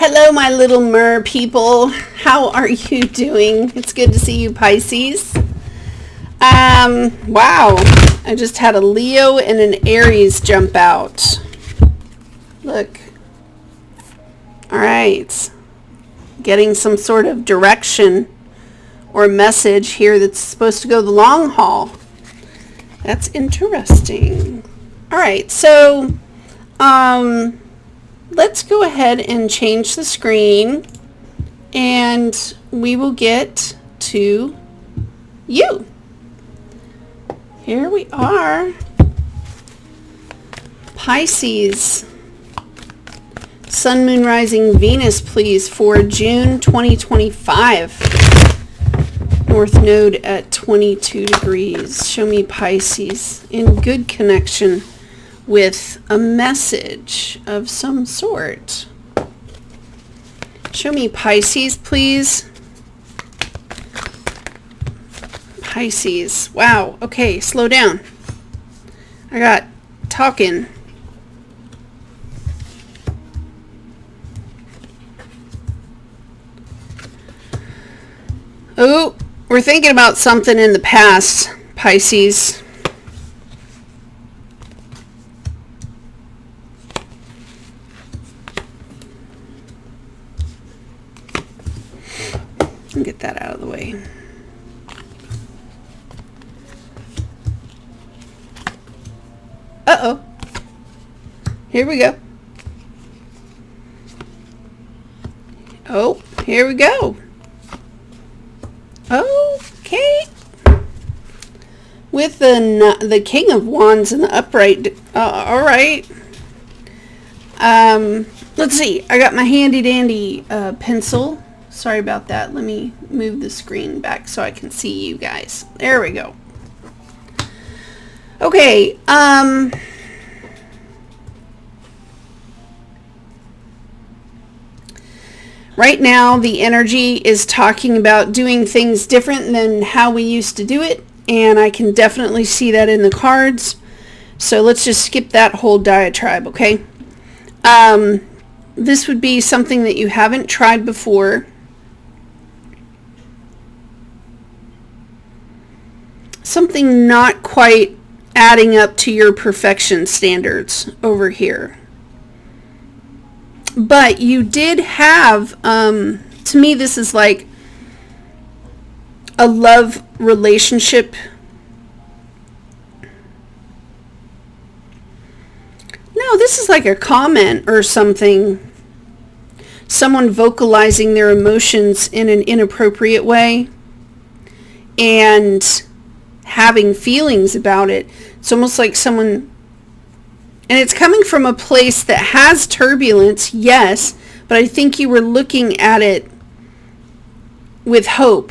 Hello, my little mer people. How are you doing? It's good to see you, Pisces. Wow. I just had a Leo and an Aries jump out. Look. All right. Getting some sort of direction or message here that's supposed to go the long haul. That's interesting. All right. So, let's go ahead and change the screen and we will get to you. Here we are. Pisces. Sun, Moon, Rising, Venus, please, for June 2025. North Node at 22 degrees. Show me Pisces in good connection with a message of some sort. Show me Pisces, please. Pisces. Wow. Okay, slow down. I got talking. Oh, we're thinking about something in the past, Pisces. Get that out of the way. Uh-oh. Here we go. Oh, here we go. Okay. With the King of Wands and the upright. All right. Let's see. I got my handy dandy pencil. Sorry about that. Let me move the screen back so I can see you guys. There we go. Okay. Right now, the energy is talking about doing things different than how we used to do it, and I can definitely see that in the cards. So let's just skip that whole diatribe, okay? This would be something that you haven't tried before. Something not quite adding up to your perfection standards over here. But you did have, to me this is like a love relationship. No, this is like a comment or something. Someone vocalizing their emotions in an inappropriate way and having feelings about it. It's almost like someone, and it's coming from a place that has turbulence, yes, but I think you were looking at it with hope.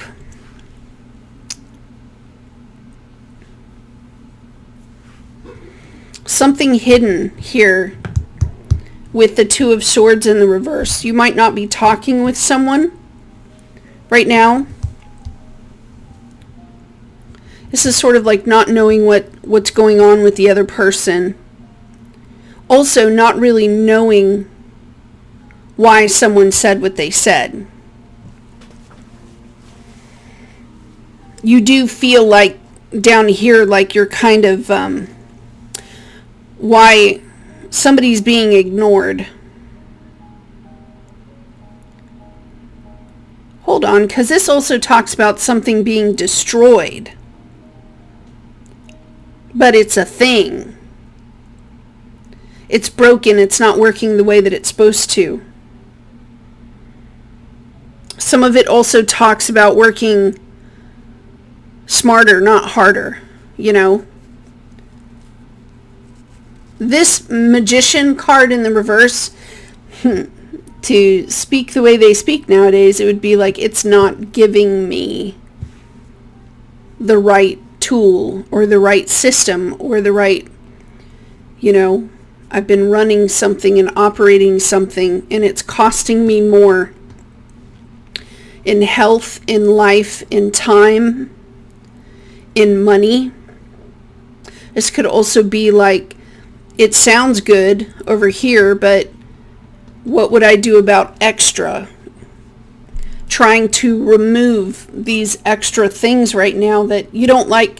Something hidden here with the Two of Swords in the reverse. You might not be talking with someone right now. This is sort of like not knowing what's going on with the other person. Also, not really knowing why someone said what they said. You do feel like down here, like you're kind of, why somebody's being ignored. Hold on, because this also talks about something being destroyed. But it's a thing. It's broken. It's not working the way that it's supposed to. Some of it also talks about working smarter, not harder, you know. This Magician card in the reverse, to speak the way they speak nowadays, it would be like it's not giving me the right tool or the right system or the right, you know, I've been running something and operating something and it's costing me more in health, in life, in time, in money. This could also be like, it sounds good over here, but What would I do about extra? Trying to remove these extra things right now that you don't like.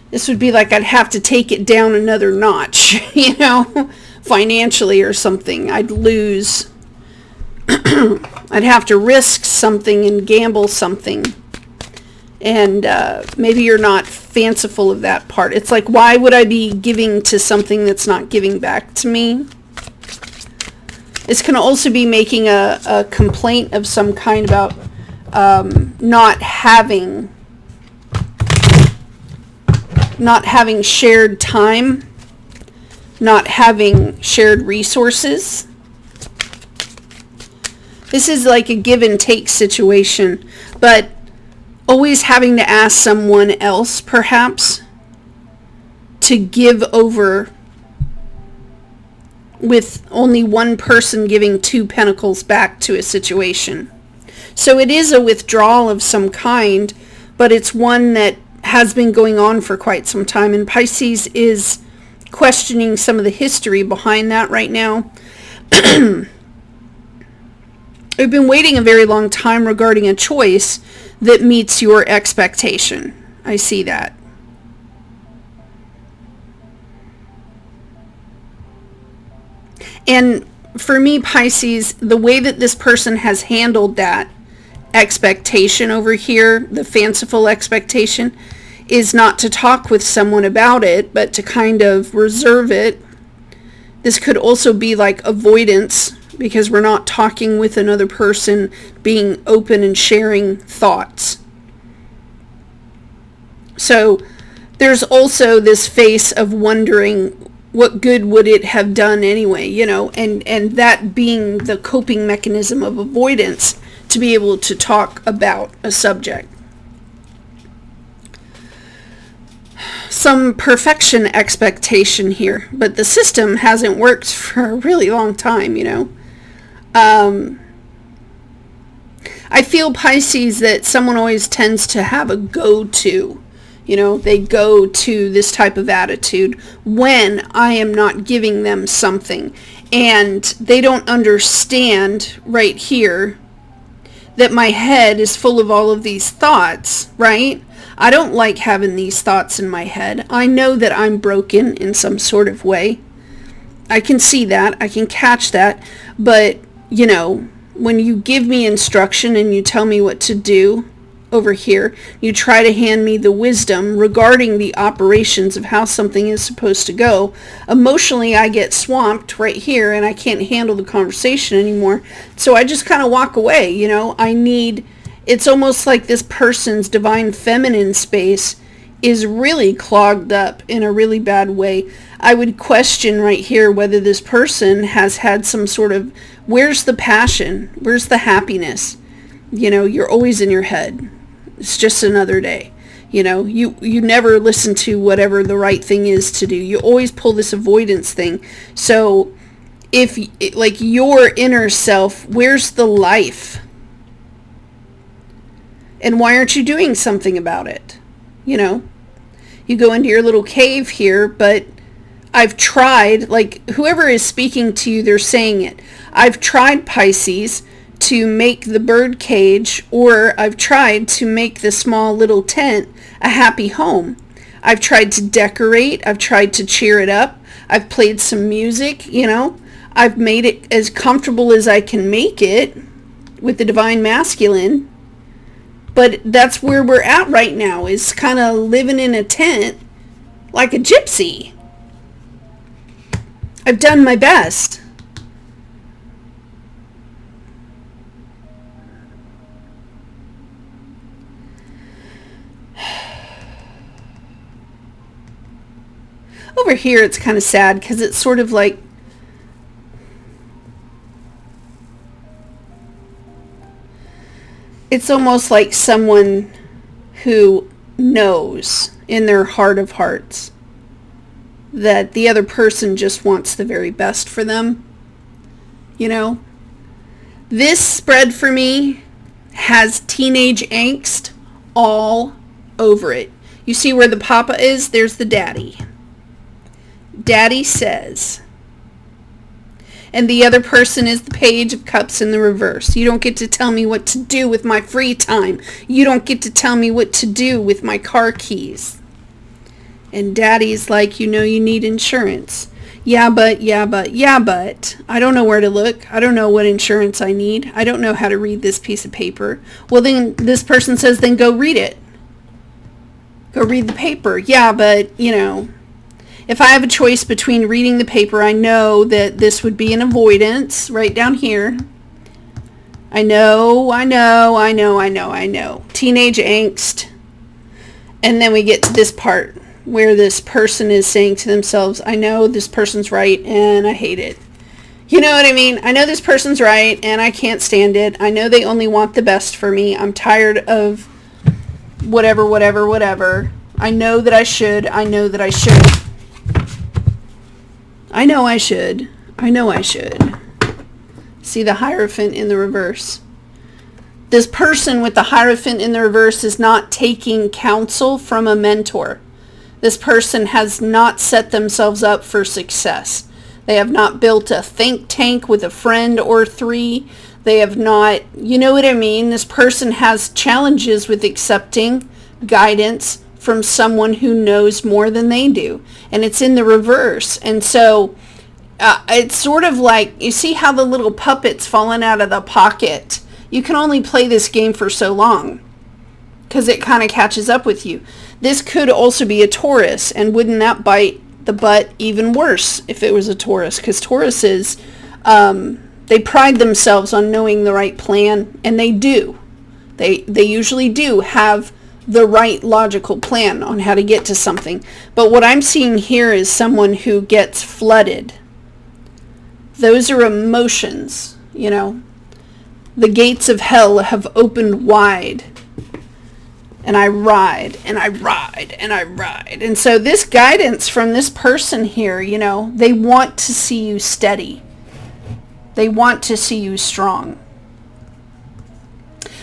This would be like I'd have to take it down another notch, financially or something. I'd lose. I'd have to risk something and gamble something. And maybe you're not fanciful of that part. It's like, why would I be giving to something that's not giving back to me? It's going to also be making a complaint of some kind about not having shared time, not having shared resources. This is like a give and take situation, but always having to ask someone else, perhaps, to give over, with only one person giving 2 pentacles back to a situation. So it is a withdrawal of some kind, but it's one that has been going on for quite some time, and Pisces is questioning some of the history behind that right now. I've been waiting a very long time regarding a choice that meets your expectation. I see that. And for me, Pisces, the way that this person has handled that expectation over here, the fanciful expectation, is not to talk with someone about it, but to kind of reserve it. This could also be like avoidance, because we're not talking with another person, being open and sharing thoughts. So there's also this face of wondering, what good would it have done anyway, and that being the coping mechanism of avoidance, to be able to talk about a subject. Some perfection expectation here, but the system hasn't worked for a really long time, I feel, Pisces, that someone always tends to have a go-to. They go to this type of attitude when I am not giving them something. And they don't understand right here that my head is full of all of these thoughts, right? I don't like having these thoughts in my head. I know that I'm broken in some sort of way. I can see that. I can catch that. But, when you give me instruction and you tell me what to do over here, you try to hand me the wisdom regarding the operations of how something is supposed to go. Emotionally, I get swamped right here and I can't handle the conversation anymore. So I just kind of walk away, it's almost like this person's divine feminine space is really clogged up in a really bad way. I would question right here whether this person has had some sort of, where's the passion? Where's the happiness? You're always in your head. It's just another day. You never listen to whatever the right thing is to do. You always pull this avoidance thing. So if, like, your inner self, where's the life? And why aren't you doing something about it? You go into your little cave here, but I've tried, like, whoever is speaking to you, they're saying it. I've tried, Pisces, to make the bird cage, or I've tried to make the small little tent a happy home. I've tried to decorate. I've tried to cheer it up. I've played some music, I've made it as comfortable as I can make it with the divine masculine. But that's where we're at right now, is kind of living in a tent like a gypsy. I've done my best. Over here, it's kind of sad because it's sort of like, it's almost like someone who knows in their heart of hearts that the other person just wants the very best for them. This spread for me has teenage angst all over it. You see where the papa is? There's the daddy. Daddy says. And the other person is the Page of Cups in the reverse. You don't get to tell me what to do with my free time. You don't get to tell me what to do with my car keys. And Daddy's like, you need insurance. Yeah, but. I don't know where to look. I don't know what insurance I need. I don't know how to read this piece of paper. Well, then this person says, then go read it. Go read the paper. Yeah, but, if I have a choice between reading the paper, I know that this would be an avoidance right down here. I know. Teenage angst. And then we get to this part where this person is saying to themselves, I know this person's right and I hate it. You know what I mean? I know this person's right and I can't stand it. I know they only want the best for me. I'm tired of whatever. I know that I should. I know I should. See the Hierophant in the reverse. This person with the Hierophant in the reverse is not taking counsel from a mentor. This person has not set themselves up for success. They have not built a think tank with a friend or three. They have not, you know what I mean? This person has challenges with accepting guidance from someone who knows more than they do. And it's in the reverse. And so it's sort of like, you see how the little puppet's falling out of the pocket? You can only play this game for so long because it kind of catches up with you. This could also be a Taurus, and wouldn't that bite the butt even worse if it was a Taurus? Because Tauruses, they pride themselves on knowing the right plan, and they do. They usually do have the right logical plan on how to get to something. But what I'm seeing here is someone who gets flooded. Those are emotions, The gates of hell have opened wide. And I ride. And so this guidance from this person here, they want to see you steady. They want to see you strong.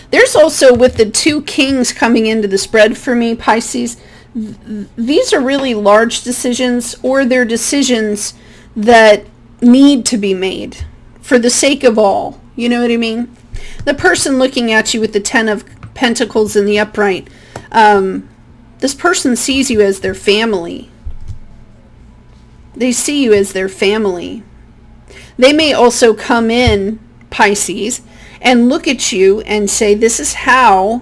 There's also, with the two kings coming into the spread for me, Pisces, these are really large decisions, or they're decisions that need to be made for the sake of all. You know what I mean? The person looking at you with the 10 of Pentacles in the upright, this person sees you as their family. They see you as their family. They may also come in, Pisces, and look at you and say, this is how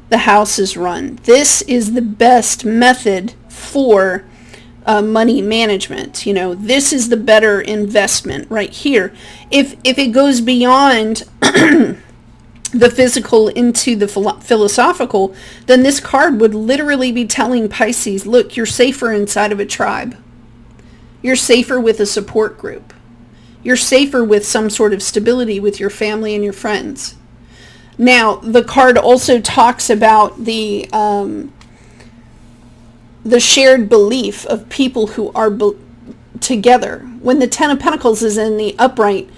the house is run. This is the best method for money management. This is the better investment right here. If it goes beyond the physical into the philosophical, then this card would literally be telling Pisces, look, you're safer inside of a tribe. You're safer with a support group. You're safer with some sort of stability with your family and your friends. Now, the card also talks about the shared belief of people who are together. When the 10 of Pentacles is in the upright,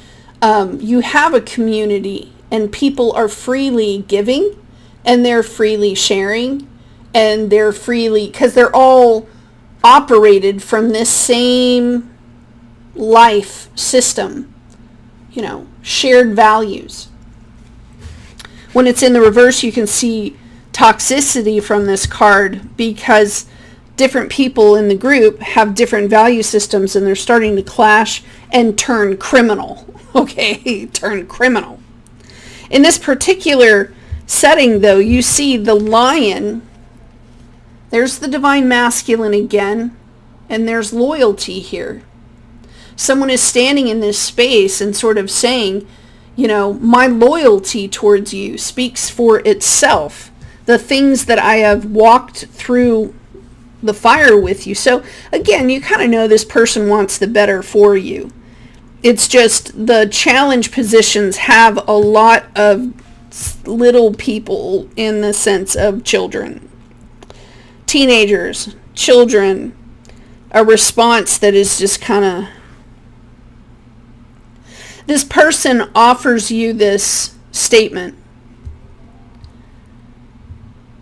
you have a community. And people are freely giving, and they're freely sharing, and they're freely, because they're all operated from this same life system, shared values. When it's in the reverse, you can see toxicity from this card because different people in the group have different value systems, and they're starting to clash and turn criminal. Okay, turn criminal. In this particular setting, though, you see the lion. There's the divine masculine again, and there's loyalty here. Someone is standing in this space and sort of saying, my loyalty towards you speaks for itself. The things that I have walked through the fire with you. So again, you kind of know this person wants the better for you. It's just the challenge positions have a lot of little people in the sense of children. Teenagers, children, a response that is just kind of... This person offers you this statement.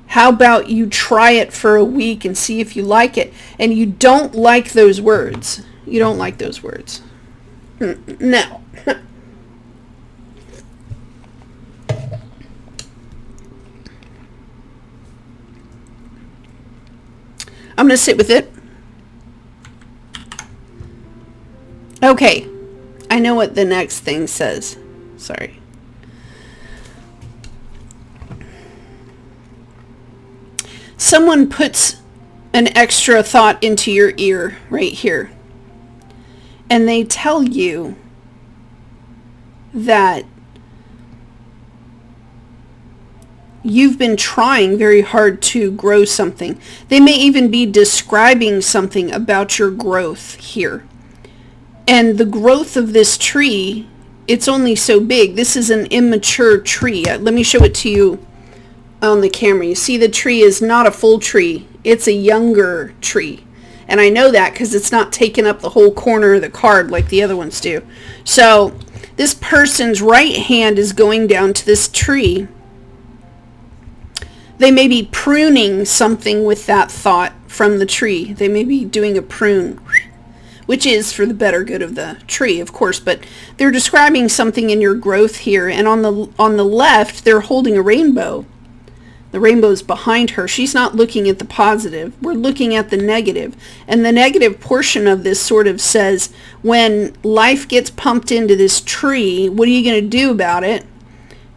How about you try it for a week and see if you like it? And you don't like those words. You don't like those words. No. I'm going to sit with it. Okay. I know what the next thing says. Sorry. Someone puts an extra thought into your ear right here. And they tell you that you've been trying very hard to grow something. They may even be describing something about your growth here. And the growth of this tree, it's only so big. This is an immature tree. Let me show it to you on the camera. You see the tree is not a full tree. It's a younger tree. And I know that because it's not taking up the whole corner of the card like the other ones do. So this person's right hand is going down to this tree. They may be pruning something with that thought from the tree. They may be doing a prune, which is for the better good of the tree, of course. But they're describing something in your growth here. And on the left, they're holding a rainbow. The rainbow's behind her. She's not looking at the positive. We're looking at the negative. And the negative portion of this sort of says, when life gets pumped into this tree, what are you going to do about it?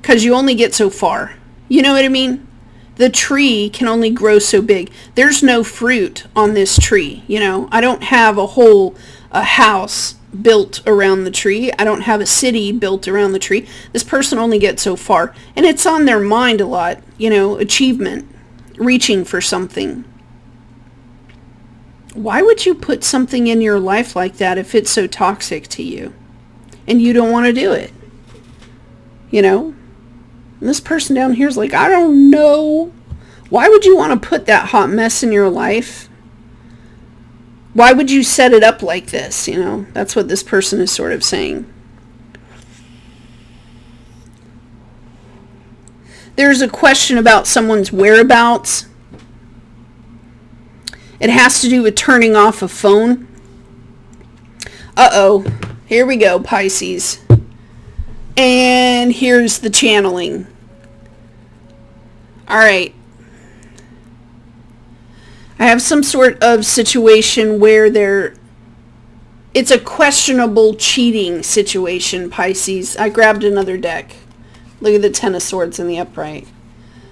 Because you only get so far. You know what I mean? The tree can only grow so big. There's no fruit on this tree. You know, I don't have a house built around the tree. I don't have a city built around the tree. This person only gets so far. And it's on their mind a lot, you know, achievement, reaching for something. Why would you put something in your life like that if it's so toxic to you and you don't want to do it? You know? And this person down here is like, I don't know. Why would you want to put that hot mess in your life? Why would you set it up like this? You know, that's what this person is sort of saying. There's a question about someone's whereabouts. It has to do with turning off a phone. Uh-oh. Here we go, Pisces. And here's the channeling. All right. I have some sort of situation where it's a questionable cheating situation, Pisces. I grabbed another deck. Look at the Ten of Swords in the upright.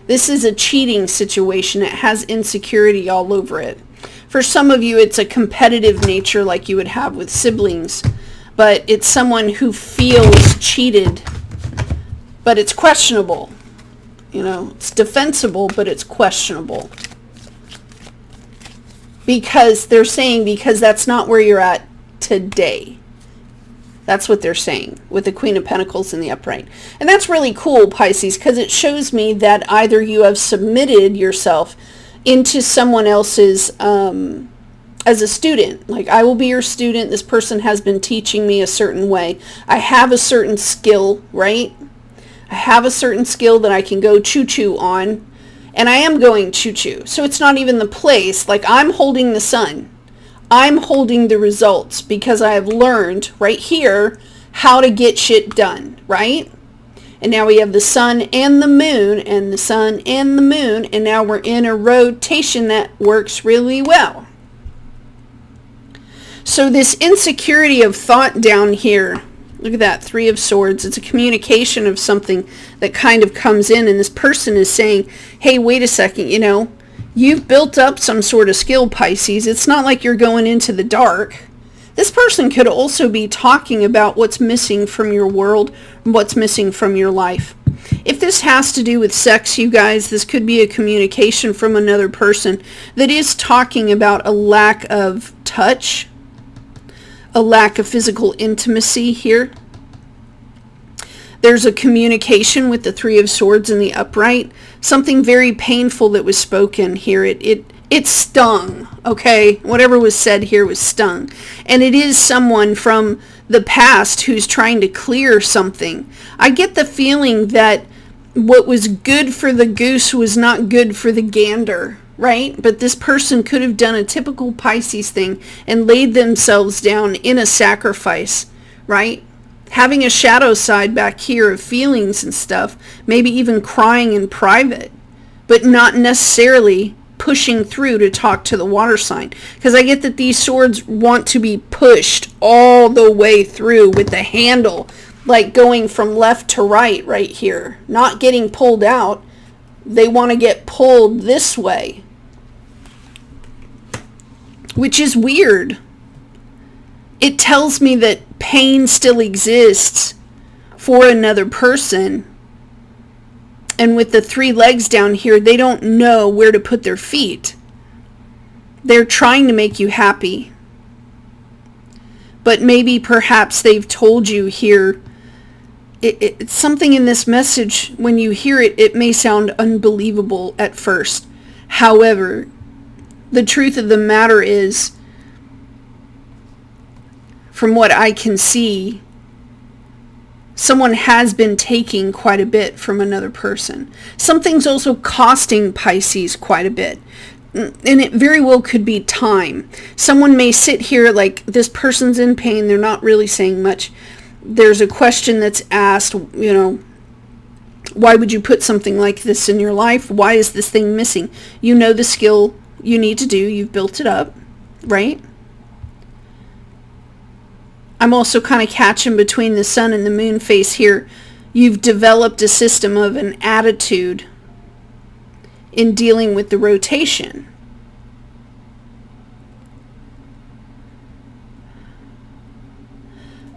This is a cheating situation. It has insecurity all over it. For some of you, it's a competitive nature like you would have with siblings. But it's someone who feels cheated. But it's questionable. You know, it's defensible, but it's questionable. Because they're saying, because that's not where you're at today. That's what they're saying with the Queen of Pentacles in the upright. And that's really cool, Pisces, because it shows me that either you have submitted yourself into someone else's, as a student. Like, I will be your student. This person has been teaching me a certain way. I have a certain skill, right? I have a certain skill that I can go choo-choo on. And I am going choo-choo. So it's not even the place. Like, I'm holding the sun. I'm holding the results because I have learned right here how to get shit done, right? And now we have the sun and the moon and the sun and the moon. And now we're in a rotation that works really well. So this insecurity of thought down here, look at that, Three of Swords. It's a communication of something that kind of comes in, and this person is saying, hey, wait a second, you know, you've built up some sort of skill, Pisces. It's not like you're going into the dark. This person could also be talking about what's missing from your world, what's missing from your life. If this has to do with sex, you guys, this could be a communication from another person that is talking about a lack of touch, a lack of physical intimacy here. There's a communication with the Three of Swords in the upright. Something very painful that was spoken here. It stung, okay? Whatever was said here was stung. And it is someone from the past who's trying to clear something. I get the feeling that what was good for the goose was not good for the gander, right? But this person could have done a typical Pisces thing and laid themselves down in a sacrifice right? Having a shadow side back here of feelings and stuff, maybe even crying in private, but not necessarily pushing through to talk to the water sign. Because I get that these swords want to be pushed all the way through with the handle, like going from left to right here, not getting pulled out. They want to get pulled this way, which is weird. It tells me that pain still exists for another person. And with the 3 legs down here, they don't know where to put their feet. They're trying to make you happy. But maybe perhaps they've told you here, it's something in this message, when you hear it, it may sound unbelievable at first. However, the truth of the matter is, from what I can see, someone has been taking quite a bit from another person. Something's also costing Pisces quite a bit. And it very well could be time. Someone may sit here like, this person's in pain, they're not really saying much. There's a question that's asked, why would you put something like this in your life? Why is this thing missing? You know the skill you need to do. You've built it up, right? I'm also kind of catching between the sun and the moon face here. You've developed a system of an attitude in dealing with the rotation.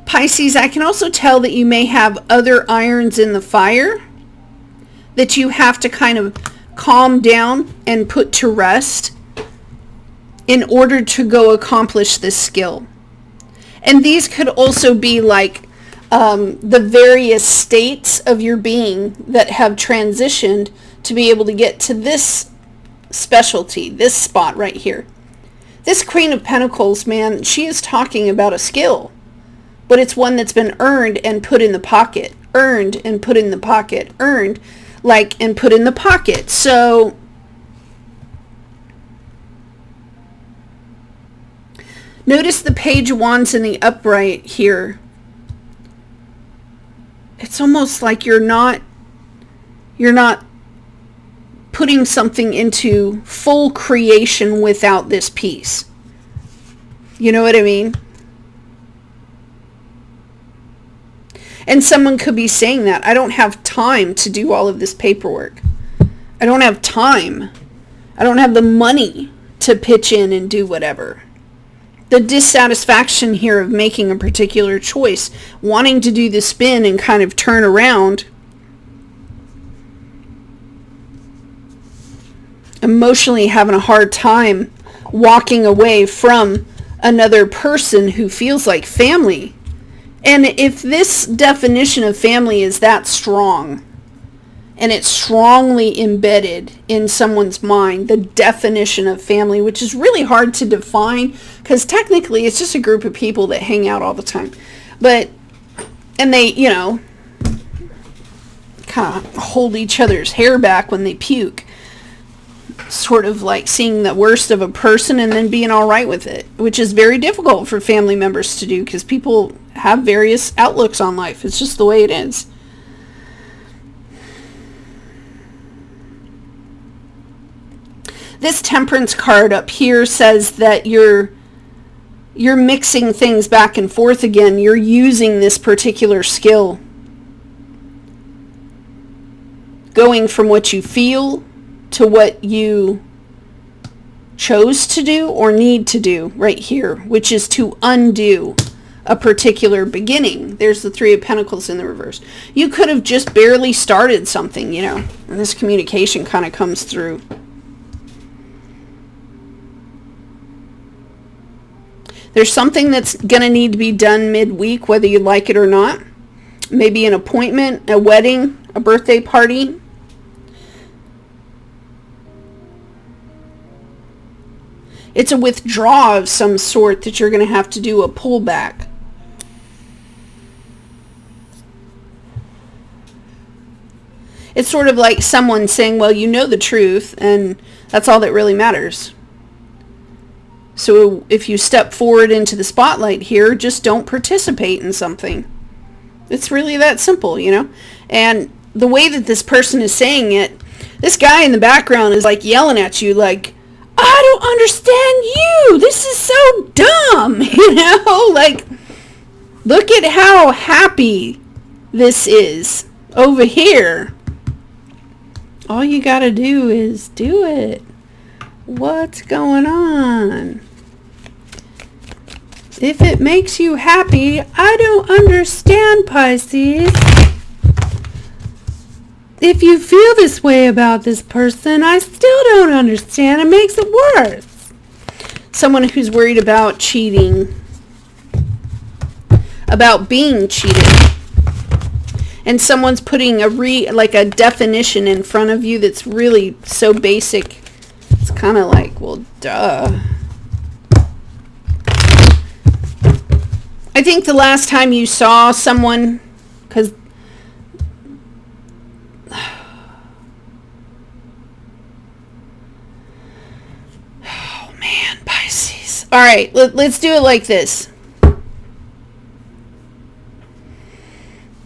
Pisces, I can also tell that you may have other irons in the fire that you have to kind of calm down and put to rest in order to go accomplish this skill. And these could also be like the various states of your being that have transitioned to be able to get to this specialty, this spot right here. This Queen of Pentacles, man, she is talking about a skill, but it's one that's been earned and put in the pocket, earned and put in the pocket, earned and put in the pocket. So notice the Page of Wands in the upright here. It's almost like you're not putting something into full creation without this piece. You know what I mean? And someone could be saying that, I don't have time to do all of this paperwork. I don't have time. I don't have the money to pitch in and do whatever. The dissatisfaction here of making a particular choice, wanting to do the spin and kind of turn around, emotionally having a hard time walking away from another person who feels like family. And if this definition of family is that strong, and it's strongly embedded in someone's mind, the definition of family, which is really hard to define, because technically it's just a group of people that hang out all the time. And they, kind of hold each other's hair back when they puke. Sort of like seeing the worst of a person and then being all right with it, which is very difficult for family members to do because people have various outlooks on life. It's just the way it is. This Temperance card up here says that you're mixing things back and forth again. You're using this particular skill. Going from what you feel to what you chose to do or need to do right here, which is to undo a particular beginning. There's the Three of Pentacles in the reverse. You could have just barely started something, and this communication kind of comes through. There's something that's going to need to be done midweek, whether you like it or not. Maybe an appointment, a wedding, a birthday party. It's a withdrawal of some sort that you're going to have to do, a pullback. It's sort of like someone saying, well, you know the truth, and that's all that really matters. So if you step forward into the spotlight here, just don't participate in something. It's really that simple, you know? And the way that this person is saying it, this guy in the background is like yelling at you like, I don't understand you. This is so dumb, you know? Like, look at how happy this is over here. All you gotta do is do it. What's going on? If it makes you happy, I don't understand, Pisces. If you feel this way about this person, I still don't understand. It makes it worse. Someone who's worried about cheating, about being cheated. And someone's putting a definition in front of you that's really so basic. It's kind of like, well, duh. I think the last time you saw someone, because oh man, Pisces. All right, let's do it like this.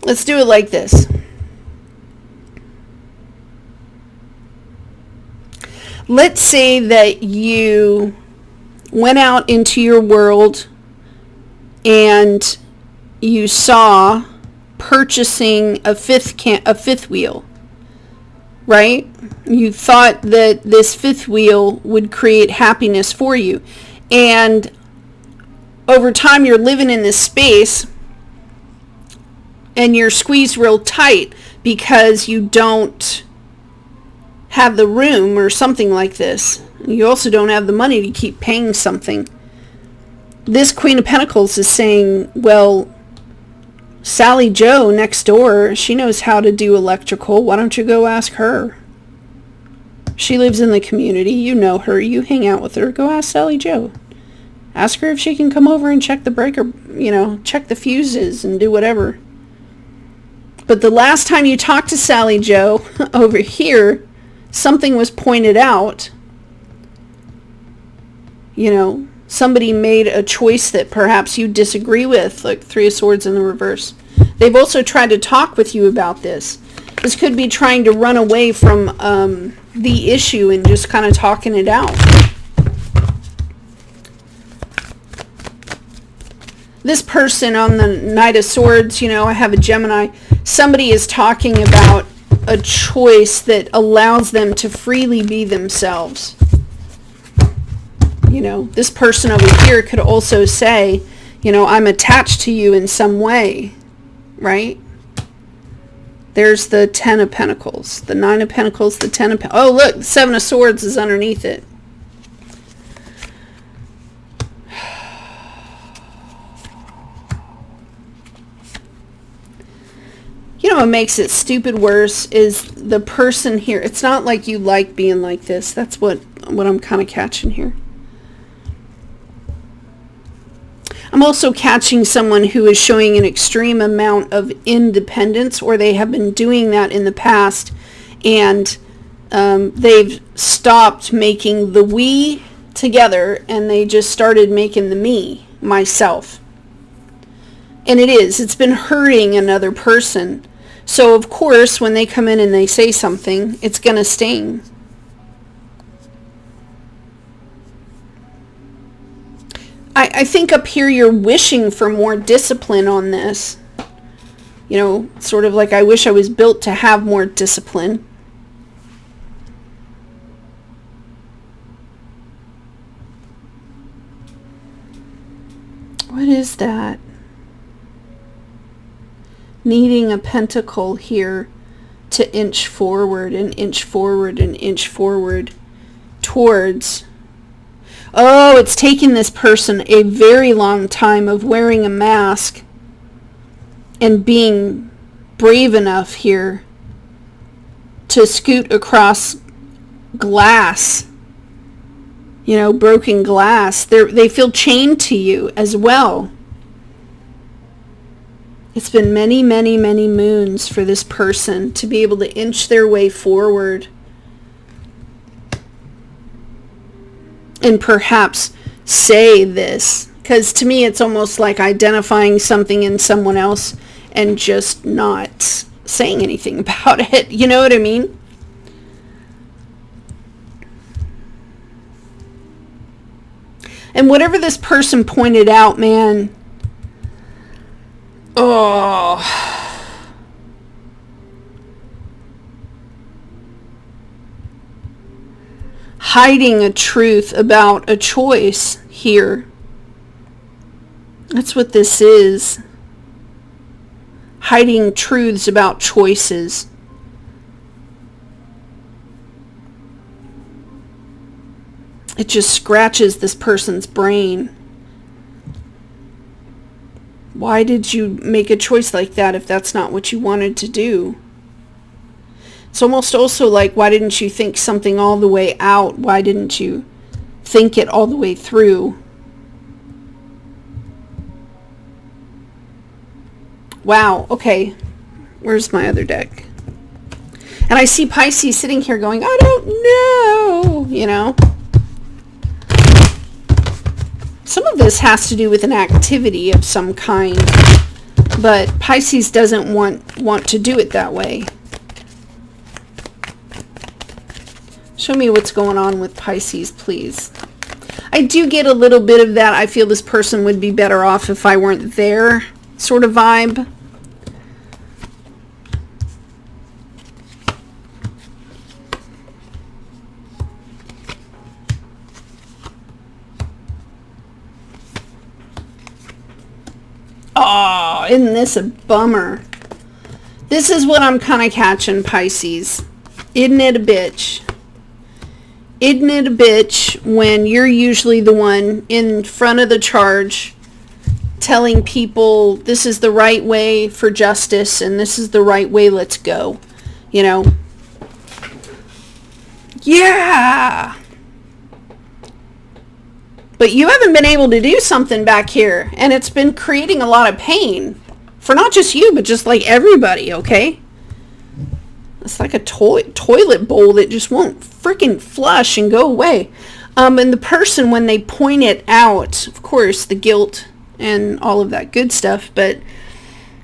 Let's do it like this. Let's say that you went out into your world and you saw purchasing a fifth wheel, right? You thought that this fifth wheel would create happiness for you. And over time you're living in this space and you're squeezed real tight because you don't have the room or something like this. You also don't have the money to keep paying something. This Queen of Pentacles is saying, well, Sally Joe next door, she knows how to do electrical. Why don't you go ask her? She lives in the community. You know her. You hang out with her. Go ask Sally Joe. Ask her if she can come over and check the breaker, check the fuses and do whatever. But the last time you talked to Sally Joe over here, something was pointed out. Somebody made a choice that perhaps you disagree with, like Three of Swords in the reverse. They've also tried to talk with you about this. This could be trying to run away from the issue and just kind of talking it out. This person on the Knight of Swords, I have a Gemini. Somebody is talking about a choice that allows them to freely be themselves. This person over here could also say, I'm attached to you in some way, right? There's the Ten of Pentacles, the Nine of Pentacles, the Ten of Pentacles. Oh, look, the Seven of Swords is underneath it. What makes it stupid worse is the person here. It's not like you like being like this. That's what I'm kind of catching here. I'm also catching someone who is showing an extreme amount of independence, or they have been doing that in the past, and they've stopped making the we together, and they just started making the me, myself. And it's been hurting another person. So, of course, when they come in and they say something, it's going to sting. I think up here you're wishing for more discipline on this. Sort of like, I wish I was built to have more discipline. What is that? Needing a pentacle here to inch forward and inch forward and inch forward towards. Oh, it's taken this person a very long time of wearing a mask and being brave enough here to scoot across glass, broken glass. They feel chained to you as well. It's been many, many, many moons for this person to be able to inch their way forward and perhaps say this, because to me it's almost like identifying something in someone else and just not saying anything about it. You know what I mean? And whatever this person pointed out, man, hiding a truth about a choice here. That's what this is. Hiding truths about choices. It just scratches this person's brain. Why did you make a choice like that if that's not what you wanted to do? It's almost also like, why didn't you think something all the way out? Why didn't you think it all the way through? Wow, okay. Where's my other deck? And I see Pisces sitting here going, I don't know, you know. Some of this has to do with an activity of some kind, but Pisces doesn't want to do it that way. Show me what's going on with Pisces, please. I do get a little bit of that. I feel this person would be better off if I weren't there sort of vibe. Oh, isn't this a bummer? This is what I'm kind of catching, Pisces. Isn't it a bitch? Isn't it a bitch when you're usually the one in front of the charge telling people this is the right way for justice and this is the right way, let's go, you know? Yeah! But you haven't been able to do something back here, and it's been creating a lot of pain for not just you, but just like everybody, okay? It's like a toilet bowl that just won't freaking flush and go away. And the person, when they point it out, of course, the guilt and all of that good stuff, but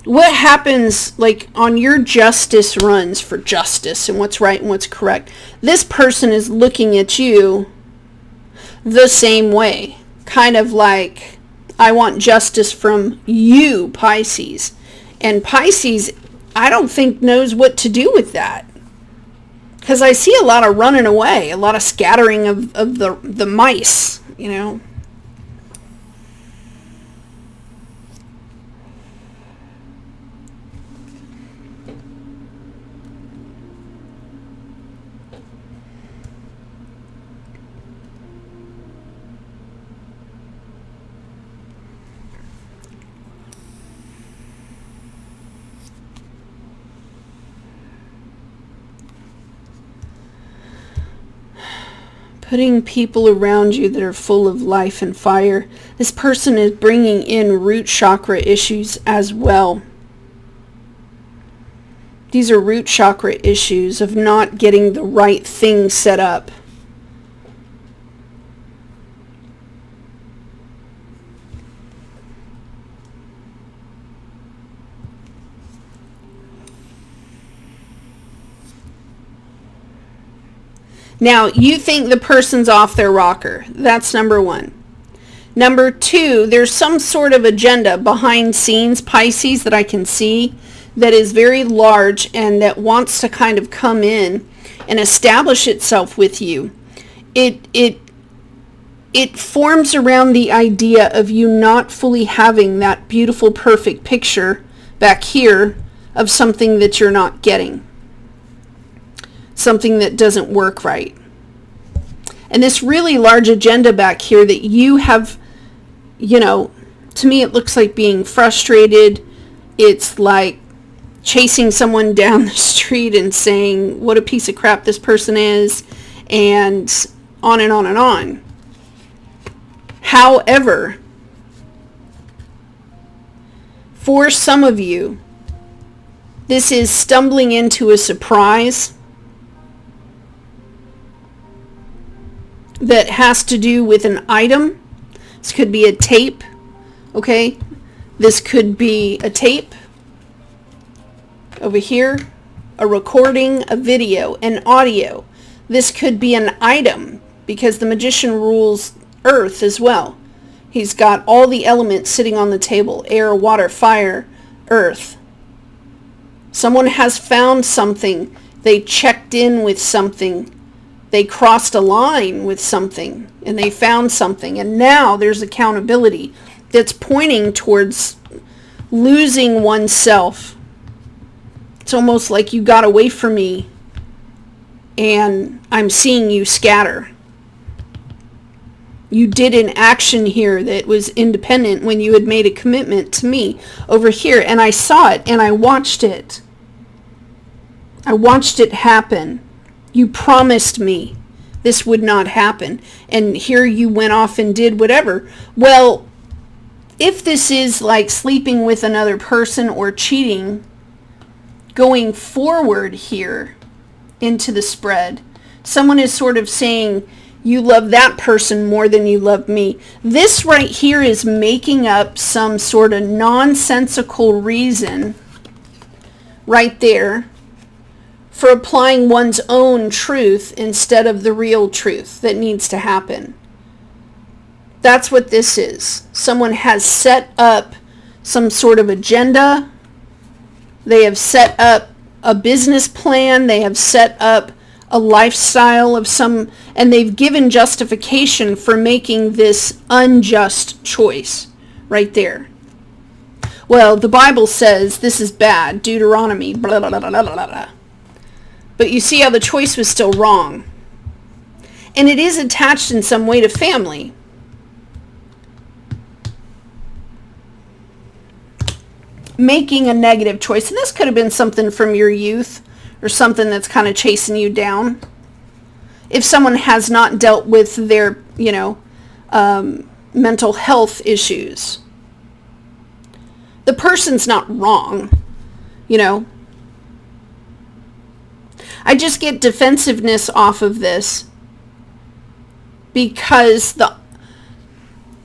what happens like on your justice runs for justice and what's right and what's correct, this person is looking at you the same way. Kind of like, I want justice from you, Pisces. And Pisces, I don't think knows what to do with that. Because I see a lot of running away, a lot of scattering of the mice, you know. Putting people around you that are full of life and fire. This person is bringing in root chakra issues as well. These are root chakra issues of not getting the right thing set up. Now, you think the person's off their rocker. That's number one. Number two, there's some sort of agenda behind scenes, Pisces, that I can see that is very large and that wants to kind of come in and establish itself with you. It forms around the idea of you not fully having that beautiful, perfect picture back here of something that you're not getting. Something that doesn't work right. And this really large agenda back here that you have, you know, to me it looks like being frustrated. It's like chasing someone down the street and saying what a piece of crap this person is, and on and on and on. However, for some of you, this is stumbling into a surprise that has to do with an item, This could be a tape, okay? This could be a tape over here, a recording, a video, an audio. This could be an item, because the magician rules earth as well. He's got all the elements sitting on the table: air, water, fire, earth. Someone has found something. They checked in with something. They crossed a line with something, and they found something. And now there's accountability that's pointing towards losing oneself. It's almost like you got away from me, and I'm seeing you scatter. You did an action here that was independent when you had made a commitment to me over here, and I saw it, and I watched it. I watched it happen. You promised me this would not happen, and here you went off and did whatever. Well, if this is like sleeping with another person or cheating, going forward here into the spread, someone is sort of saying, you love that person more than you love me. This right here is making up some sort of nonsensical reason right there for applying one's own truth instead of the real truth that needs to happen. That's what this is. Someone has set up some sort of agenda. They have set up a business plan. They have set up a lifestyle of some, and they've given justification for making this unjust choice right there. Well, the Bible says this is bad, Deuteronomy, blah, blah, blah, blah, blah, blah. But you see how the choice was still wrong. And it is attached in some way to family. Making a negative choice. And this could have been something from your youth, or something that's kind of chasing you down. If someone has not dealt with their, mental health issues, the person's not wrong, I just get defensiveness off of this because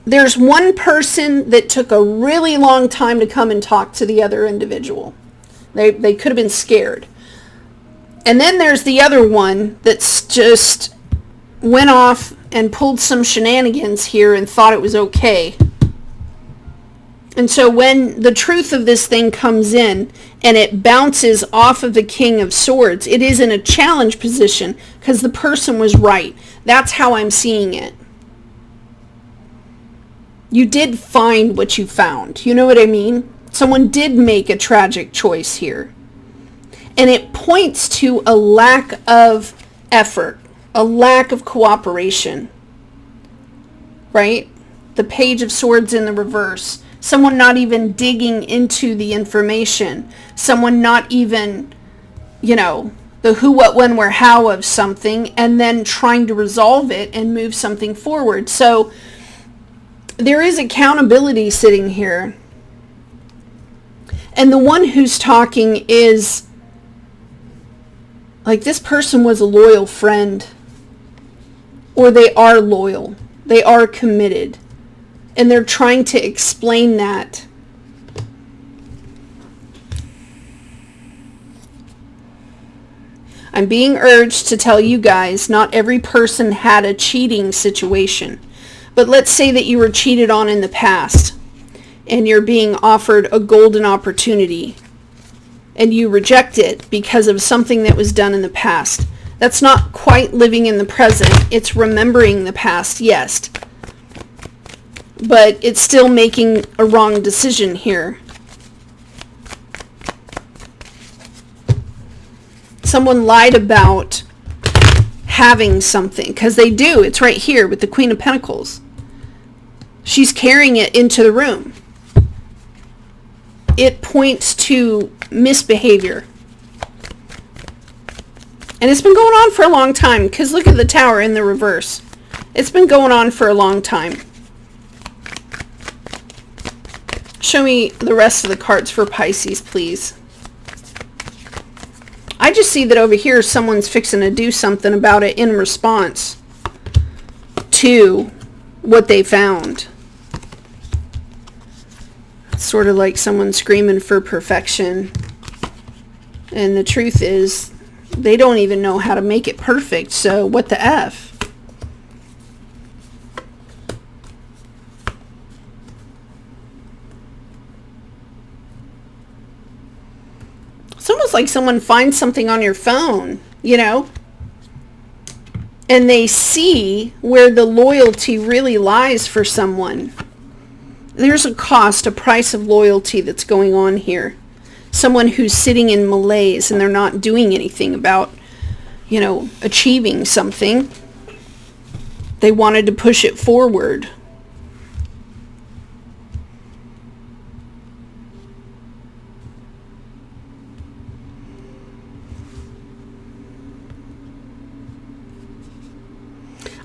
there's one person that took a really long time to come and talk to the other individual. They could have been scared. And then there's the other one that's just went off and pulled some shenanigans here and thought it was okay. And so when the truth of this thing comes in and it bounces off of the King of Swords, it is in a challenge position because the person was right. That's how I'm seeing it. You did find what you found. You know what I mean? Someone did make a tragic choice here. And it points to a lack of effort, a lack of cooperation, right? The Page of Swords in the reverse. Someone not even digging into the information. Someone not even, the who, what, when, where, how of something, and then trying to resolve it and move something forward. So there is accountability sitting here. And the one who's talking is like this person was a loyal friend, or they are loyal. They are committed. And they're trying to explain that. I'm being urged to tell you guys, not every person had a cheating situation. But let's say that you were cheated on in the past, and you're being offered a golden opportunity, and you reject it because of something that was done in the past. That's not quite living in the present. It's remembering the past, yes. But it's still making a wrong decision here. Someone lied about having something, because they do. It's right here with the Queen of Pentacles. She's carrying it into the room. It points to misbehavior. And it's been going on for a long time, because look at the Tower in the reverse. It's been going on for a long time. Show me the rest of the cards for Pisces, please. I just see that over here someone's fixing to do something about it in response to what they found. It's sort of like someone screaming for perfection. And the truth is, they don't even know how to make it perfect, so what the F? It's almost like someone finds something on your phone, you know, and they see where the loyalty really lies for someone. There's a cost, a price of loyalty that's going on here. Someone who's sitting in malaise and they're not doing anything about, you know, achieving something. They wanted to push it forward.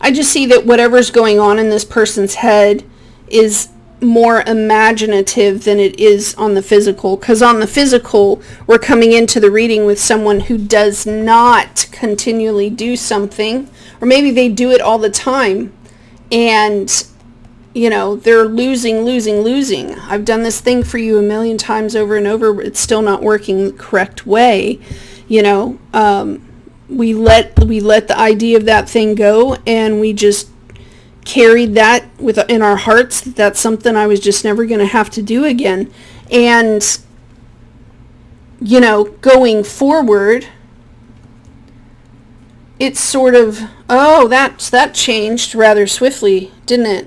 I just see that whatever's going on in this person's head is more imaginative than it is on the physical. Because on the physical, we're coming into the reading with someone who does not continually do something. Or maybe they do it all the time. And, you know, they're losing. I've done this thing for you a million times over and over, but it's still not working the correct way. You know, we let the idea of that thing go, and we just carried that in our hearts. That's something I was just never going to have to do again. And, you know, going forward, it's sort of, oh, that changed rather swiftly, didn't it?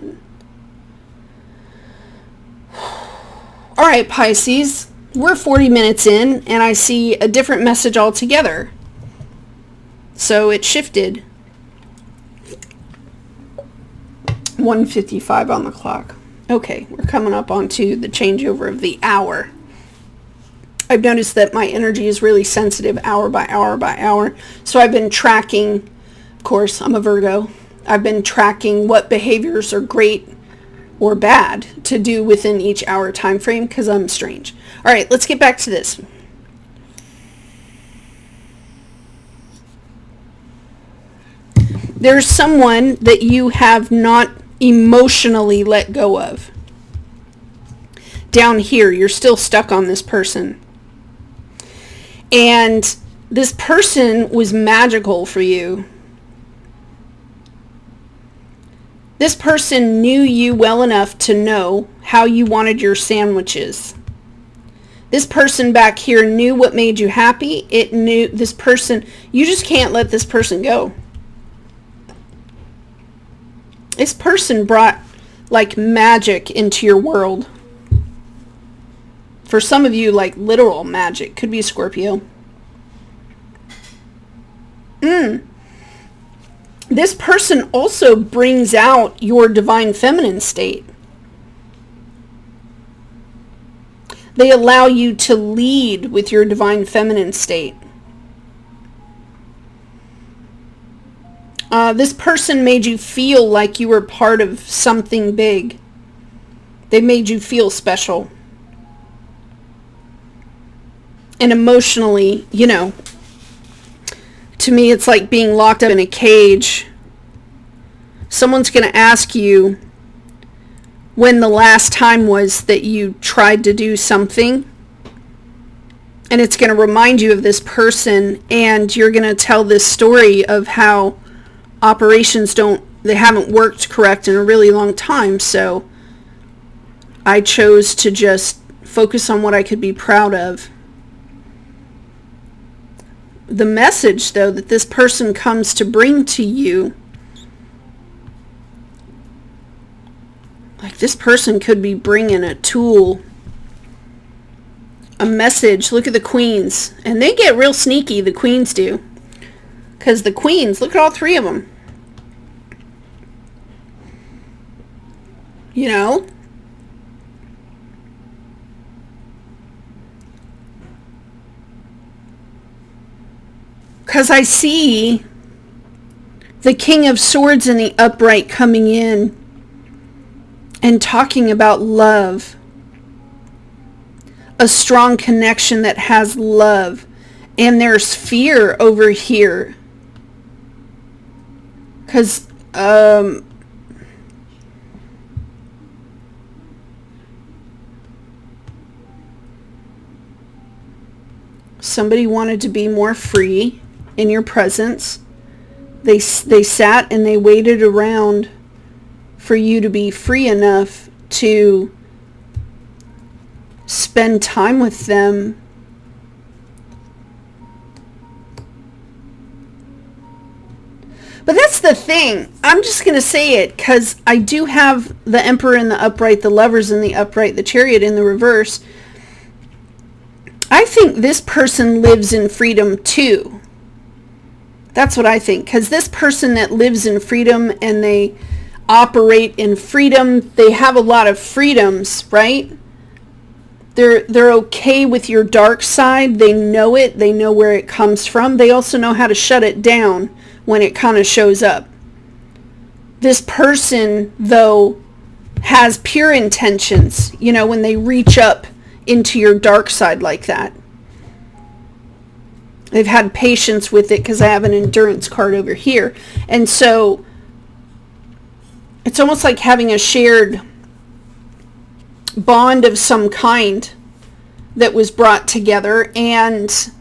All right, Pisces, we're 40 minutes in, and I see a different message altogether. So it shifted. 1:55 on the clock. Okay, we're coming up onto the changeover of the hour. I've noticed that my energy is really sensitive hour by hour by hour. So I've been tracking, of course, I'm a Virgo. I've been tracking what behaviors are great or bad to do within each hour time frame because I'm strange. All right, let's get back to this. There's someone that you have not emotionally let go of. Down here, you're still stuck on this person. And this person was magical for you. This person knew you well enough to know how you wanted your sandwiches. This person back here knew what made you happy. It knew this person. You just can't let this person go. This person brought like magic into your world. For some of you, like literal magic. Could be a Scorpio. This person also brings out your divine feminine state. They allow you to lead with your divine feminine state. This person made you feel like you were part of something big. They made you feel special. And emotionally, you know, to me it's like being locked up in a cage. Someone's going to ask you when the last time was that you tried to do something. And it's going to remind you of this person, and you're going to tell this story of how operations they haven't worked correct in a really long time. So I chose to just focus on what I could be proud of. The message, though, that this person comes to bring to you, like this person could be bringing a tool, a message. Look at the queens. And they get real sneaky, the queens do. Because the queens, look at all three of them. You know? Because I see the King of Swords in the upright coming in and talking about love. A strong connection that has love. And there's fear over here. Because, Somebody wanted to be more free in your presence. They sat and they waited around for you to be free enough to spend time with them. But that's the thing. I'm just going to say it because I do have the Emperor in the upright, the Lovers in the upright, the Chariot in the reverse. I think this person lives in freedom too. That's what I think. Because this person that lives in freedom and they operate in freedom, they have a lot of freedoms, right? They're okay with your dark side. They know it. They know where it comes from. They also know how to shut it down when it kind of shows up. This person, though, has pure intentions, when they reach up into your dark side like that. They've had patience with it because I have an endurance card over here. And so it's almost like having a shared bond of some kind that was brought together, and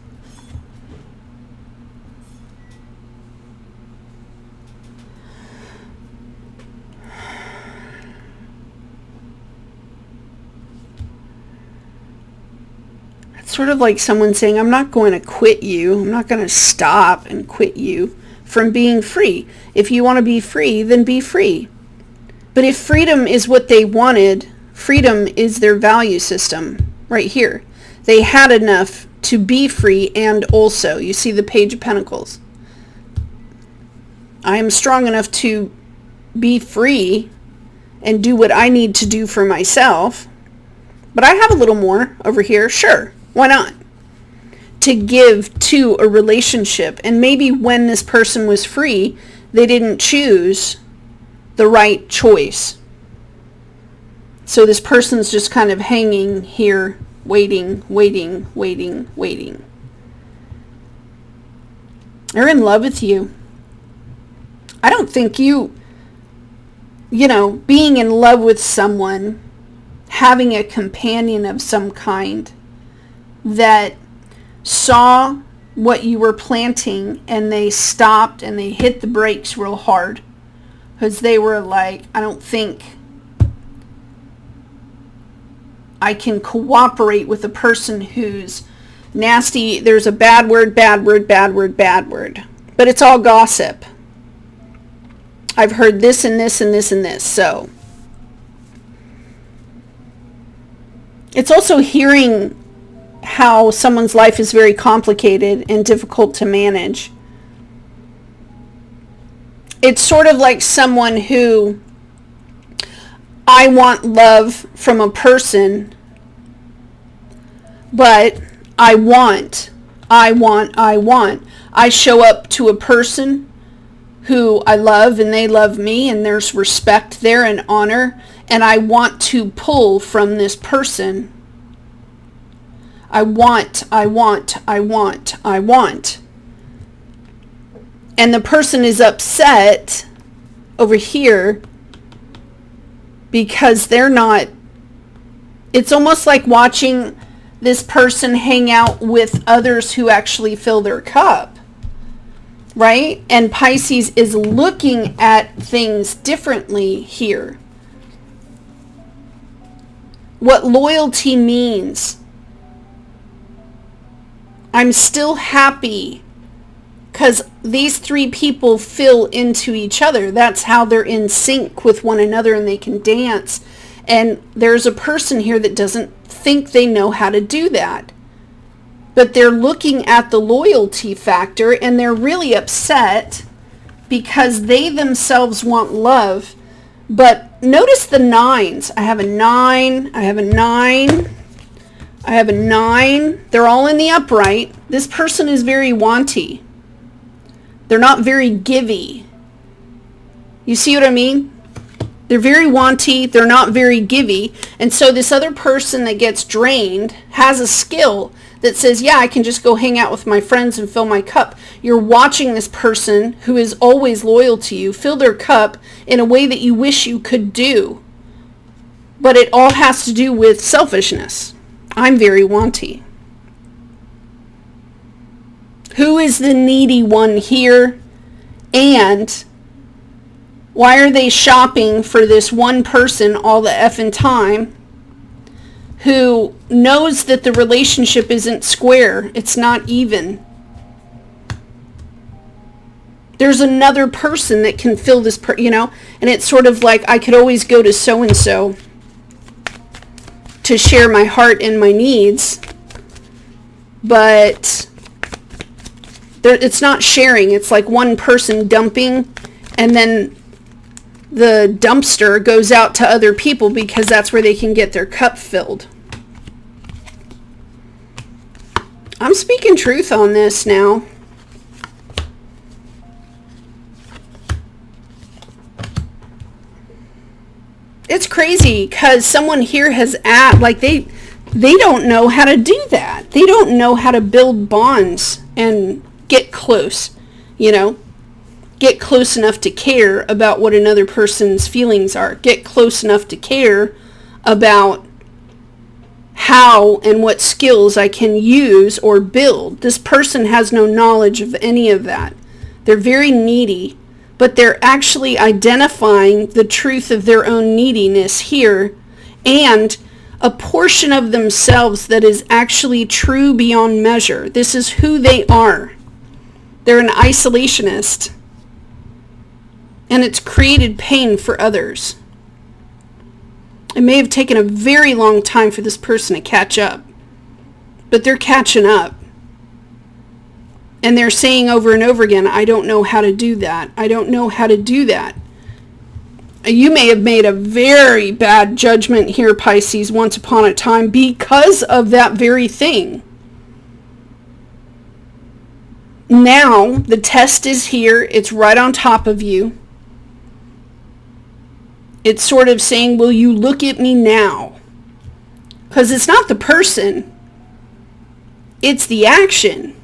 sort of like someone saying, I'm not going to quit you. I'm not going to stop and quit you from being free. If you want to be free, then be free. But if freedom is what they wanted, freedom is their value system right here. They had enough to be free, and also, you see the Page of Pentacles. I am strong enough to be free and do what I need to do for myself. But I have a little more over here, sure. Why not? To give to a relationship. And maybe when this person was free, they didn't choose the right choice. So this person's just kind of hanging here, waiting. They're in love with you. I don't think being in love with someone, having a companion of some kind, that saw what you were planting and they stopped and they hit the brakes real hard because they were like, I don't think I can cooperate with a person who's nasty. There's a bad word, but it's all gossip. I've heard this and this and this and this. So it's also hearing how someone's life is very complicated and difficult to manage. It's sort of like someone who, I want love from a person, but I want. I show up to a person who I love and they love me and there's respect there and honor, and I want to pull from this person. I want. And the person is upset over here because they're not. It's almost like watching this person hang out with others who actually fill their cup, right? And Pisces is looking at things differently here. What loyalty means. I'm still happy because these three people fill into each other. That's how they're in sync with one another and they can dance. And there's a person here that doesn't think they know how to do that. But they're looking at the loyalty factor and they're really upset because they themselves want love. But notice the nines. I have a 9. I have a 9. I have a 9. They're all in the upright. This person is very wanty. They're not very givey. You see what I mean? They're very wanty. They're not very givey. And so this other person that gets drained has a skill that says, yeah, I can just go hang out with my friends and fill my cup. You're watching this person who is always loyal to you fill their cup in a way that you wish you could do. But it all has to do with selfishness. I'm very wanty. Who is the needy one here? And why are they shopping for this one person all the effing time who knows that the relationship isn't square? It's not even. There's another person that can fill this, and it's sort of like I could always go to so-and-so to share my heart and my needs, but it's not sharing. It's like one person dumping, and then the dumpster goes out to other people because that's where they can get their cup filled. I'm speaking truth on this now. It's crazy because someone here has they don't know how to do that. They don't know how to build bonds and get close, get close enough to care about what another person's feelings are. Get close enough to care about how and what skills I can use or build. This person has no knowledge of any of that. They're very needy, but they're actually identifying the truth of their own neediness here and a portion of themselves that is actually true beyond measure. This is who they are. They're an isolationist. And it's created pain for others. It may have taken a very long time for this person to catch up, but they're catching up. And they're saying over and over again, I don't know how to do that. I don't know how to do that. You may have made a very bad judgment here, Pisces, once upon a time because of that very thing. Now, the test is here. It's right on top of you. It's sort of saying, will you look at me now? Because it's not the person. It's the action.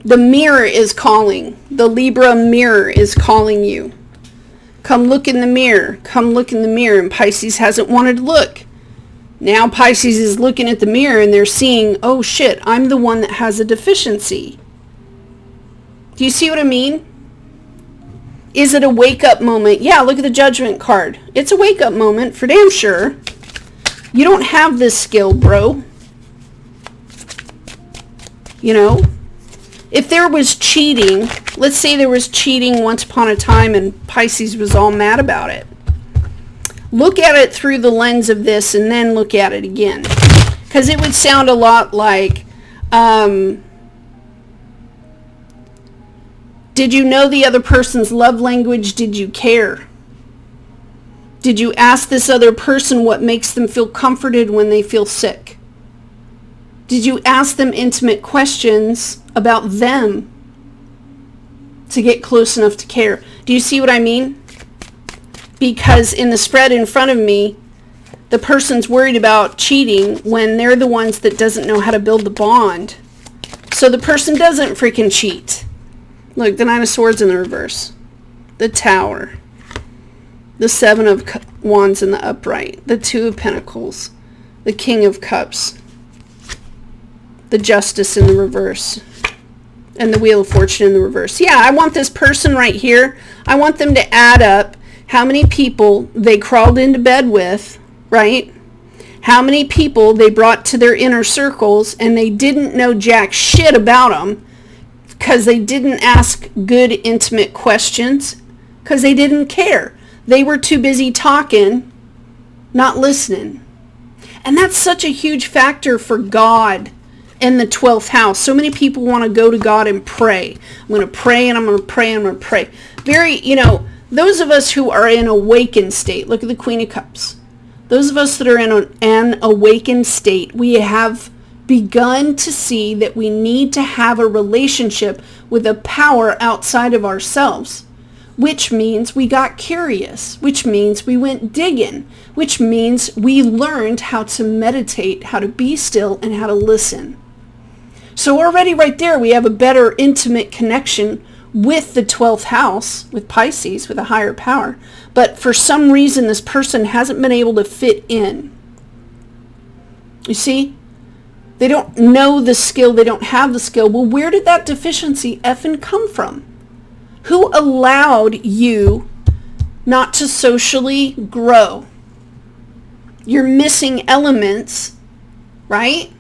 The mirror is calling. The Libra mirror is calling you. Come look in the mirror. Come look in the mirror. And Pisces hasn't wanted to look. Now Pisces is looking at the mirror and they're seeing, oh shit, I'm the one that has a deficiency. Do you see what I mean? Is it a wake-up moment? Yeah, look at the Judgment card. It's a wake-up moment, for damn sure. You don't have this skill, bro. If there was cheating, let's say there was cheating once upon a time and Pisces was all mad about it. Look at it through the lens of this and then look at it again. Because it would sound a lot like, did you know the other person's love language? Did you care? Did you ask this other person what makes them feel comforted when they feel sick? Did you ask them intimate questions about them to get close enough to care? Do you see what I mean? Because in the spread in front of me, the person's worried about cheating when they're the ones that doesn't know how to build the bond. So the person doesn't freaking cheat. Look, the Nine of Swords in the reverse. The Tower. The Seven of Wands in the upright. The Two of Pentacles. The King of Cups. The Justice in the reverse. And the Wheel of Fortune in the reverse. Yeah, I want this person right here. I want them to add up how many people they crawled into bed with, right? How many people they brought to their inner circles and they didn't know jack shit about them because they didn't ask good, intimate questions because they didn't care. They were too busy talking, not listening. And that's such a huge factor for God in the 12th house. So many people want to go to God and pray. I'm going to pray and I'm going to pray and I'm going to pray. Very, those of us who are in awakened state, look at the Queen of Cups. Those of us that are in an awakened state, we have begun to see that we need to have a relationship with a power outside of ourselves, which means we got curious, which means we went digging, which means we learned how to meditate, how to be still, and how to listen. So already right there, we have a better intimate connection with the 12th house, with Pisces, with a higher power. But for some reason, this person hasn't been able to fit in. You see? They don't know the skill. They don't have the skill. Well, where did that deficiency effing come from? Who allowed you not to socially grow? You're missing elements, right?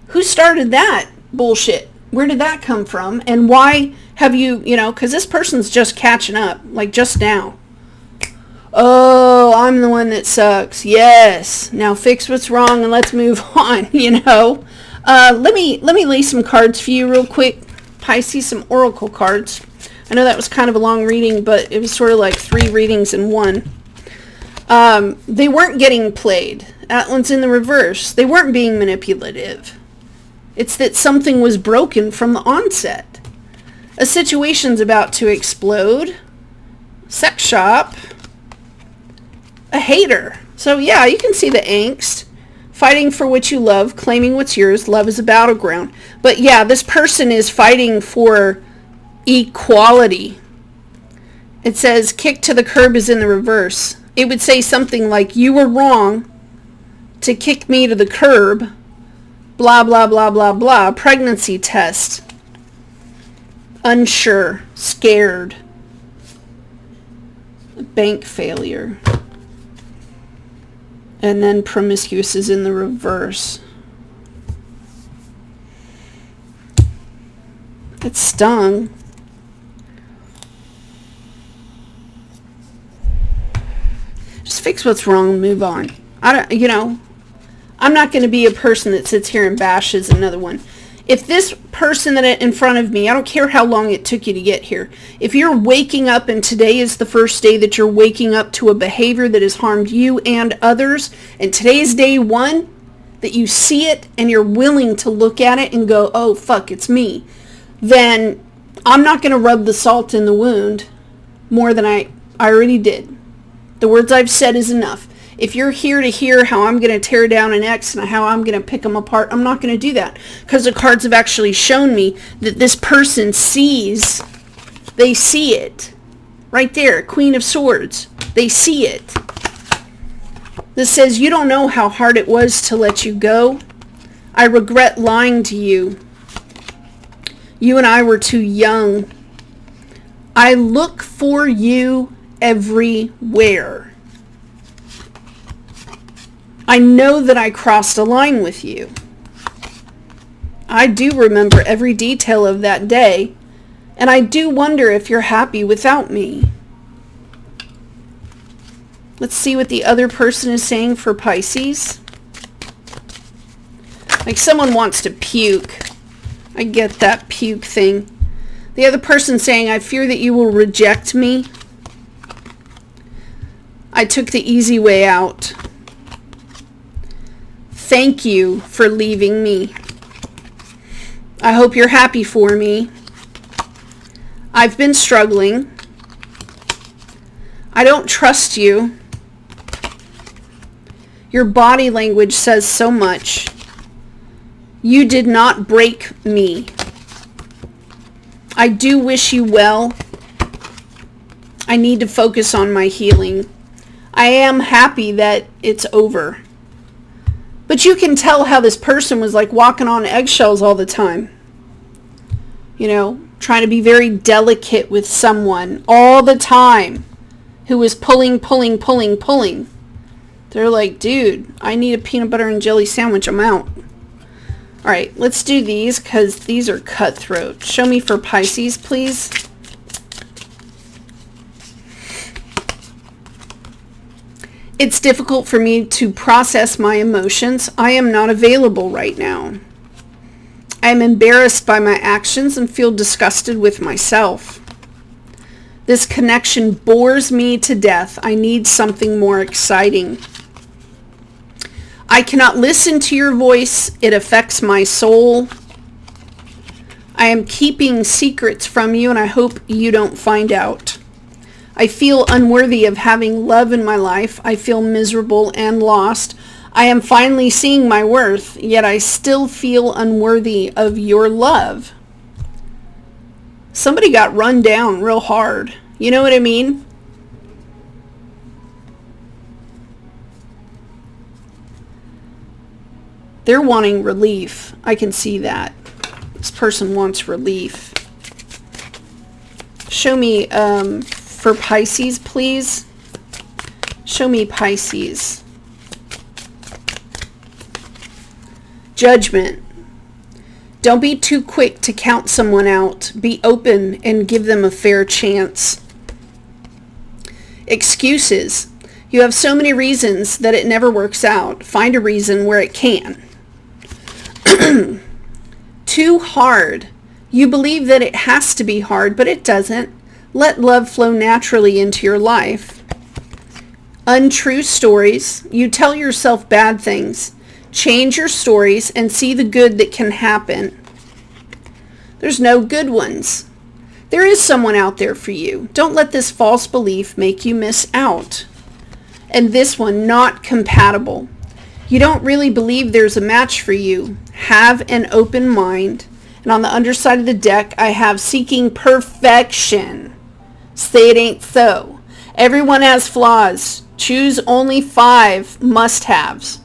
Who started that bullshit? Where did that come from? And why have you, because this person's just catching up, like just now. Oh, I'm the one that sucks. Yes. Now fix what's wrong and let's move on, Let me lay some cards for you real quick. Pisces, some oracle cards. I know that was kind of a long reading, but it was sort of like 3 readings in one. They weren't getting played. That one's in the reverse. They weren't being manipulative. It's that something was broken from the onset. A situation's about to explode. Sex shop. A hater. So yeah, you can see the angst. Fighting for what you love, claiming what's yours. Love is a battleground. But yeah, this person is fighting for equality. It says kick to the curb is in the reverse. It would say something like, you were wrong to kick me to the curb. Blah, blah, blah, blah, blah. Pregnancy test. Unsure. Scared. Bank failure. And then promiscuous is in the reverse. It stung. Just fix what's wrong and move on. I'm not going to be a person that sits here and bashes another one. If this person that in front of me, I don't care how long it took you to get here. If you're waking up and today is the first day that you're waking up to a behavior that has harmed you and others, and today's day 1, that you see it and you're willing to look at it and go, oh, fuck, it's me, then I'm not going to rub the salt in the wound more than I already did. The words I've said is enough. If you're here to hear how I'm going to tear down an ex and how I'm going to pick them apart, I'm not going to do that. Because the cards have actually shown me that this person sees, they see it. Right there, Queen of Swords. They see it. This says, you don't know how hard it was to let you go. I regret lying to you. You and I were too young. I look for you everywhere. I know that I crossed a line with you. I do remember every detail of that day, and I do wonder if you're happy without me. Let's see what the other person is saying for Pisces. Like someone wants to puke. I get that puke thing. The other person saying, I fear that you will reject me. I took the easy way out. Thank you for leaving me. I hope you're happy for me. I've been struggling. I don't trust you. Your body language says so much. You did not break me. I do wish you well. I need to focus on my healing. I am happy that it's over. But you can tell how this person was like walking on eggshells all the time. Trying to be very delicate with someone all the time who was pulling. They're like, dude, I need a peanut butter and jelly sandwich. I'm out. All right, let's do these because these are cutthroat. Show me for Pisces, please. It's difficult for me to process my emotions. I am not available right now. I am embarrassed by my actions and feel disgusted with myself. This connection bores me to death. I need something more exciting. I cannot listen to your voice. It affects my soul. I am keeping secrets from you and I hope you don't find out. I feel unworthy of having love in my life. I feel miserable and lost. I am finally seeing my worth, yet I still feel unworthy of your love. Somebody got run down real hard. You know what I mean? They're wanting relief. I can see that. This person wants relief. Show me, for Pisces, please. Show me Pisces. Judgment. Don't be too quick to count someone out. Be open and give them a fair chance. Excuses. You have so many reasons that it never works out. Find a reason where it can. Too hard. You believe that it has to be hard, but it doesn't. Let love flow naturally into your life. Untrue stories. You tell yourself bad things. Change your stories and see the good that can happen. There's no good ones. There is someone out there for you. Don't let this false belief make you miss out. And this one, not compatible. You don't really believe there's a match for you. Have an open mind. And on the underside of the deck, I have seeking perfection. Say it ain't so. Everyone has flaws. Choose only 5 must-haves.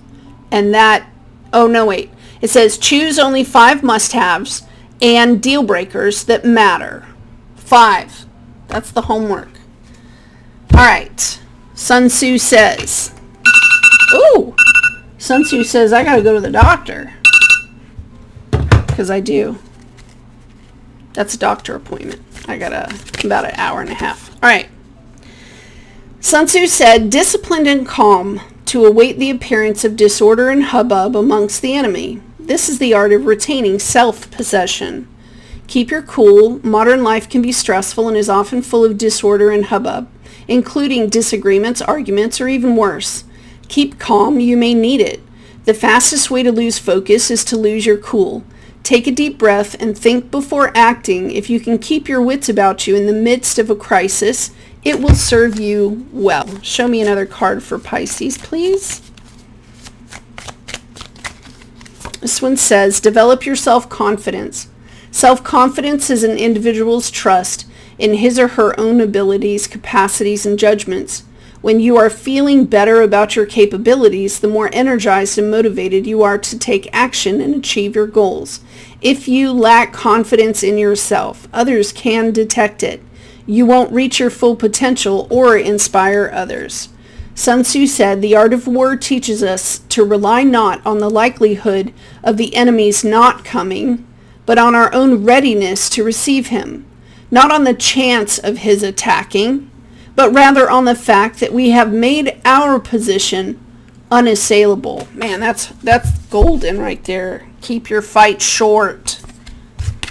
And that, oh no, wait. It says choose only 5 must-haves and deal breakers that matter. 5. That's the homework. All right. Sun Tzu says, ooh, Sun Tzu says I got to go to the doctor. Because I do. That's a doctor appointment. I got about an hour and a half. All right. Sun Tzu said, disciplined and calm to await the appearance of disorder and hubbub amongst the enemy. This is the art of retaining self-possession. Keep your cool. Modern life can be stressful and is often full of disorder and hubbub, including disagreements, arguments, or even worse. Keep calm. You may need it. The fastest way to lose focus is to lose your cool. Take a deep breath and think before acting. If you can keep your wits about you in the midst of a crisis, it will serve you well. Show me another card for Pisces, please. This one says, develop your self-confidence. Self-confidence is an individual's trust in his or her own abilities, capacities, and judgments. When you are feeling better about your capabilities, the more energized and motivated you are to take action and achieve your goals. If you lack confidence in yourself, others can detect it. You won't reach your full potential or inspire others. Sun Tzu said, the art of war teaches us to rely not on the likelihood of the enemy's not coming, but on our own readiness to receive him. Not on the chance of his attacking, but rather on the fact that we have made our position unassailable. Man, that's golden right there. Keep your fight short.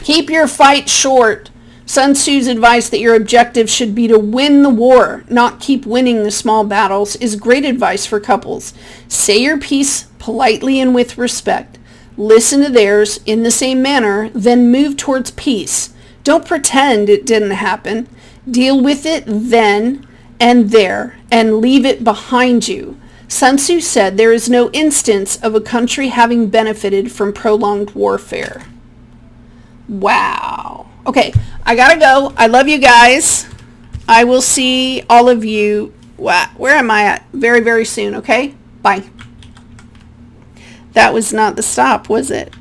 Keep your fight short. Sun Tzu's advice that your objective should be to win the war, not keep winning the small battles, is great advice for couples. Say your piece politely and with respect. Listen to theirs in the same manner, then move towards peace. Don't pretend it didn't happen. Deal with it then and there, and leave it behind you. Sun Tzu said there is no instance of a country having benefited from prolonged warfare. Wow. Okay, I gotta go. I love you guys. I will see all of you, where am I at? Very, very soon, okay? Bye. That was not the stop, was it?